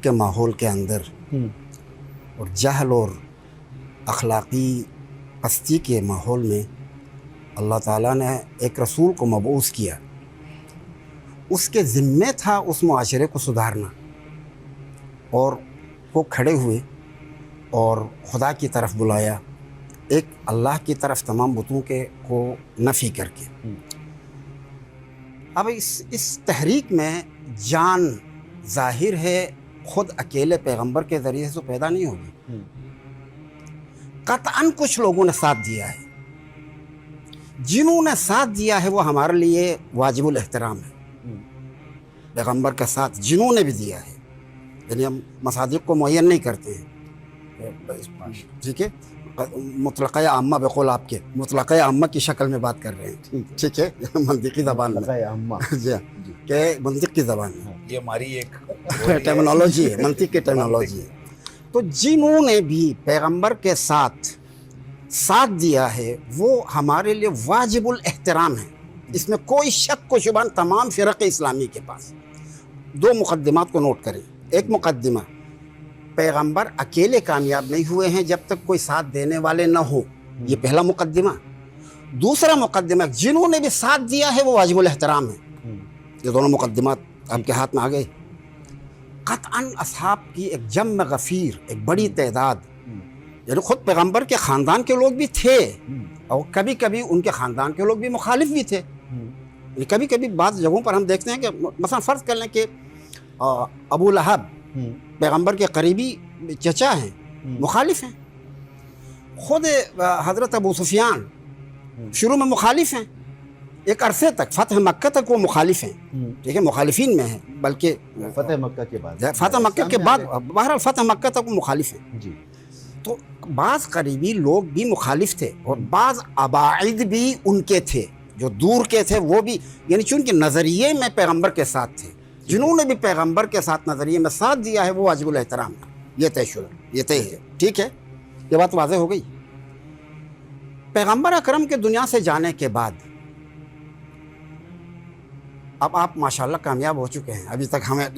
کے ماحول کے اندر اور جہل اور اخلاقی پستی کے ماحول میں اللہ تعالیٰ نے ایک رسول کو مبعوث کیا. اس کے ذمے تھا اس معاشرے کو سدھارنا، اور وہ کھڑے ہوئے اور خدا کی طرف بلایا، ایک اللہ کی طرف تمام بتوں کے کو نفی کر کے. اب اس تحریک میں جان ظاہر ہے خود اکیلے پیغمبر کے ذریعے سے پیدا نہیں ہوگی، قطعاً کچھ لوگوں نے ساتھ دیا ہے. جنہوں نے ساتھ دیا ہے وہ ہمارے لیے واجب الاحترام ہے. پیغمبر کا ساتھ جنہوں نے بھی دیا ہے، یعنی ہم مصادیق کو معین نہیں کرتے ہیں، ٹھیک ہے، مطلقہ عامہ بقول آپ کے مطلقہ عامہ کی شکل میں بات کر رہے ہیں، ٹھیک ہے، منطقی زبان میں، جی کہ منطق کی زبان میں یہ ہماری ایک ٹرمینالوجی ہے، منطق کی ٹرمینالوجی ہے. تو جنہوں نے بھی پیغمبر کے ساتھ دیا ہے وہ ہمارے لیے واجب الاحترام ہے. اس میں کوئی شک و شبہ تمام فرق اسلامی کے پاس. دو مقدمات کو نوٹ کریں. ایک مقدمہ، پیغمبر اکیلے کامیاب نہیں ہوئے ہیں جب تک کوئی ساتھ دینے والے نہ ہو، یہ پہلا مقدمہ. دوسرا مقدمہ، جنہوں نے بھی ساتھ دیا ہے وہ واجب الاحترام ہے. یہ دونوں مقدمات آپ کے ہاتھ میں آ گئے. قطعاً اصحاب کی ایک جمع غفیر، ایک بڑی تعداد، یعنی خود پیغمبر کے خاندان کے لوگ بھی تھے، اور کبھی کبھی ان کے خاندان کے لوگ بھی مخالف بھی تھے. کبھی کبھی بعض جگہوں پر ہم دیکھتے ہیں کہ مثلا فرض کر لیں کہ ابو لہب پیغمبر کے قریبی چچا ہیں، مخالف ہیں. خود حضرت ابو سفیان شروع میں مخالف ہیں، ایک عرصے تک، فتح مکہ تک وہ مخالف ہیں، ٹھیک ہے، مخالفین میں ہیں، بلکہ فتح مکہ کے بعد بہرحال فتح مکہ تک وہ مخالف ہیں. جی. تو بعض قریبی لوگ بھی مخالف تھے اور بعض اباعد بھی ان کے تھے، جو دور کے تھے وہ بھی، یعنی چونکہ نظریے میں پیغمبر کے ساتھ تھے. جنہوں نے بھی پیغمبر کے ساتھ نظریے میں ساتھ دیا ہے وہ واجب الاحترام ہے. یہ طے ہے، ٹھیک ہے، یہ بات واضح ہو گئی. پیغمبر اکرم کے دنیا سے جانے کے بعد اب آپ ماشاءاللہ کامیاب ہو چکے ہیں. ابھی تک ہمیں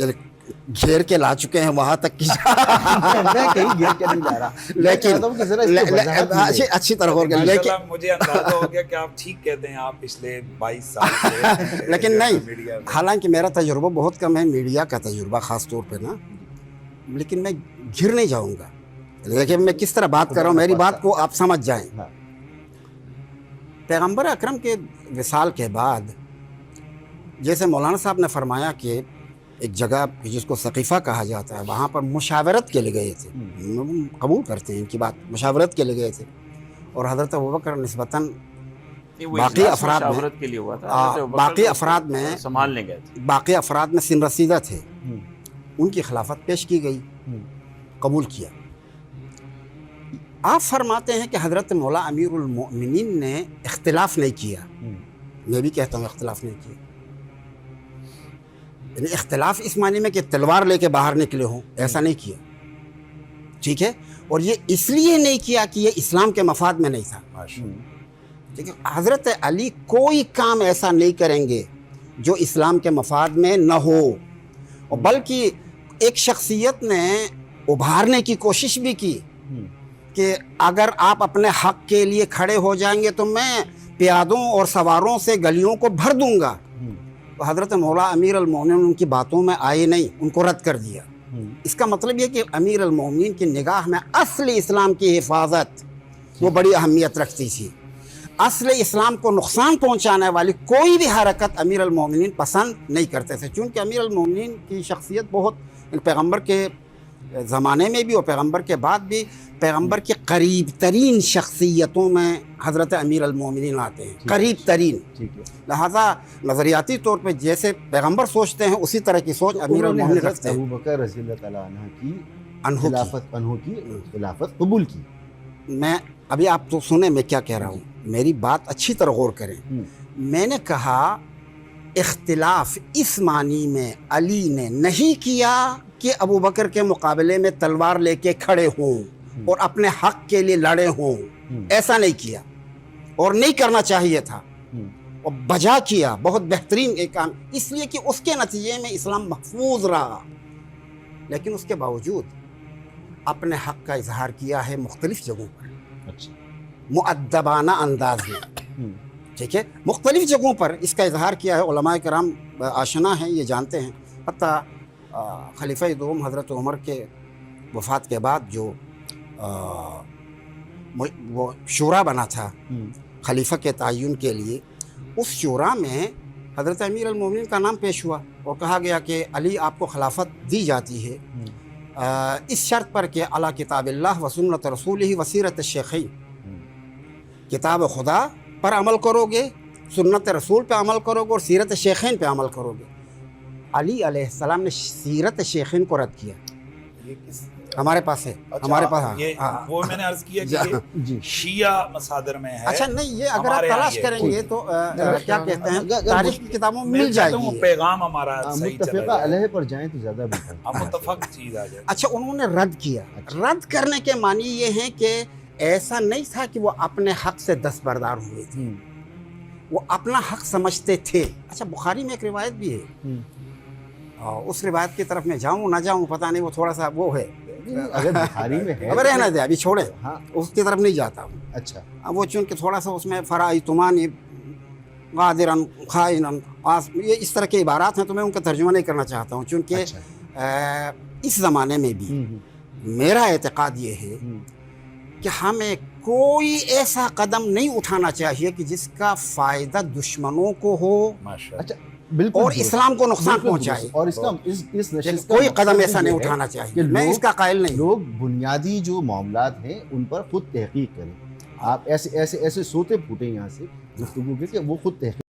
گھیر کے لا چکے ہیں وہاں تک کی میں کہیں گھیر کے نہیں جا رہا، لیکن اچھی طرح ہو گیا. لیکن مجھے اندازہ ہو گیا کہ آپ ٹھیک کہتے ہیں، آپ پچھلے 22 سال سے لیکن نہیں، حالانکہ میرا تجربہ بہت کم ہے، میڈیا کا تجربہ خاص طور پہ نا، لیکن میں گھر نہیں جاؤں گا. لیکن میں کس طرح بات کر رہا ہوں میری بات کو آپ سمجھ جائیں. پیغمبر اکرم کے وصال کے بعد جیسے مولانا صاحب نے فرمایا کہ ایک جگہ جس کو ثقیفہ کہا جاتا ہے وہاں پر مشاورت کے لیے گئے تھے، قبول کرتے ہیں ان کی بات، مشاورت کے لیے گئے تھے. اور حضرت ابوبکر نسبتاً باقی افراد میں سن رسیدہ تھے، ان کی خلافت پیش کی گئی، قبول کیا. آپ فرماتے ہیں کہ حضرت مولا امیر المؤمنین نے اختلاف نہیں کیا. میں بھی کہتا ہوں اختلاف نہیں کیا، یعنی اختلاف اس معنی میں کہ تلوار لے کے باہر نکلے ہوں، ایسا نہیں کیا، ٹھیک ہے. اور یہ اس لیے نہیں کیا کہ یہ اسلام کے مفاد میں نہیں تھا. ٹھیک ہے، حضرت علی کوئی کام ایسا نہیں کریں گے جو اسلام کے مفاد میں نہ ہو، اور بلکہ ایک شخصیت نے ابھارنے کی کوشش بھی کی کہ اگر آپ اپنے حق کے لیے کھڑے ہو جائیں گے تو میں پیادوں اور سواروں سے گلیوں کو بھر دوں گا. تو حضرت مولا امیر المومنین ان کی باتوں میں آئے نہیں، ان کو رد کر دیا. اس کا مطلب یہ کہ امیر المومنین کی نگاہ میں اصل اسلام کی حفاظت وہ بڑی اہمیت رکھتی تھی. اصل اسلام کو نقصان پہنچانے والی کوئی بھی حرکت امیر المومنین پسند نہیں کرتے تھے، چونکہ امیر المومنین کی شخصیت بہت پیغمبر کے زمانے میں بھی اور پیغمبر کے بعد بھی پیغمبر کے قریب ترین شخصیتوں میں حضرت امیر المومنین آتے ہیں، قریب ترین. لہذا نظریاتی طور پہ جیسے پیغمبر سوچتے ہیں اسی طرح کی سوچ امیر المومنین رکھتے ہیں. ابوبکر رضی اللہ تعالیٰ عنہ کی خلافت قبول کی. میں ابھی آپ تو سنیں میں کیا کہہ رہا ہوں، میری بات اچھی طرح غور کریں. میں نے کہا اختلاف اس معنی میں علی نے نہیں کیا کہ ابوبکر کے مقابلے میں تلوار لے کے کھڑے ہوں اور اپنے حق کے لیے لڑے ہوں، ایسا نہیں کیا اور نہیں کرنا چاہیے تھا، اور بجا کیا بہت بہترین ایک کام، اس لیے کہ اس کے نتیجے میں اسلام محفوظ رہا. لیکن اس کے باوجود اپنے حق کا اظہار کیا ہے مختلف جگہوں پر، اچھا مؤدبانہ انداز میں، ٹھیک ہے، مختلف جگہوں پر اس کا اظہار کیا ہے۔ علماء کرام آشنا ہیں، یہ جانتے ہیں، حتیٰ خلیفہ دوم حضرت عمر کے وفات کے بعد جو وہ شورا بنا تھا خلیفہ کے تعین کے لیے، اس شورا میں حضرت امیر المومنین کا نام پیش ہوا اور کہا گیا کہ علی آپ کو خلافت دی جاتی ہے اس شرط پر کہ علی کتاب اللہ و سنت رسولہ و سیرت الشیخین، کتاب خدا پر عمل کرو گے، سنت رسول پہ عمل کرو گے اور سیرت شیخین پہ عمل کرو گے۔ علی علیہ السلام نے سیرت شیخین کو رد کیا، یہ کس ہمارے پاس ہے، ہمارے پاس یہ وہ میں نے عرض کیا کہ یہ شیعہ مصادر میں ہے۔ اچھا نہیں، یہ اگر آپ تلاش کریں گے تو کیا کہتے ہیں تاریخ کی کتابوں میں مل جائے گی، پیغام ہمارا صحیح چلا متفقہ علیہ پر جائیں تو زیادہ بہتر۔ اب متفق چیز آ جائے۔ اچھا انہوں نے رد کیا، رد کرنے کے معنی یہ ہیں کہ ایسا نہیں تھا کہ وہ اپنے حق سے دستبردار ہوئے تھے، وہ اپنا حق سمجھتے تھے۔ اچھا بخاری میں ایک روایت بھی ہے، اس روایت کی طرف میں جاؤں نہ جاؤں پتہ نہیں، وہ تھوڑا سا وہ ہے، اگر بخاری میں ہے اب رہنا دے، ابھی چھوڑے، ہاں اس کی طرف نہیں جاتا ہوں۔ اچھا وہ چونکہ تھوڑا سا اس میں فرائتمان غادرن خائنن، یہ اس طرح کے عبارات ہیں تو میں ان کا ترجمہ نہیں کرنا چاہتا ہوں، چونکہ اس زمانے میں بھی میرا اعتقاد یہ ہے کہ ہمیں کوئی ایسا قدم نہیں اٹھانا چاہیے کہ جس کا فائدہ دشمنوں کو ہو اچھا بالکل، اور اسلام کو نقصان پہنچائے، اور اس کا اس نشست کا کوئی مقصد قدم ایسا یہ نہیں ہے اٹھانا کہ چاہیے، میں اس کا قائل نہیں ہوں۔ لوگ بنیادی جو معاملات ہیں ان پر خود تحقیق کریں۔ آپ ایسے سوتے پھوٹے یہاں سے گفتگو کے کہ وہ خود تحقیق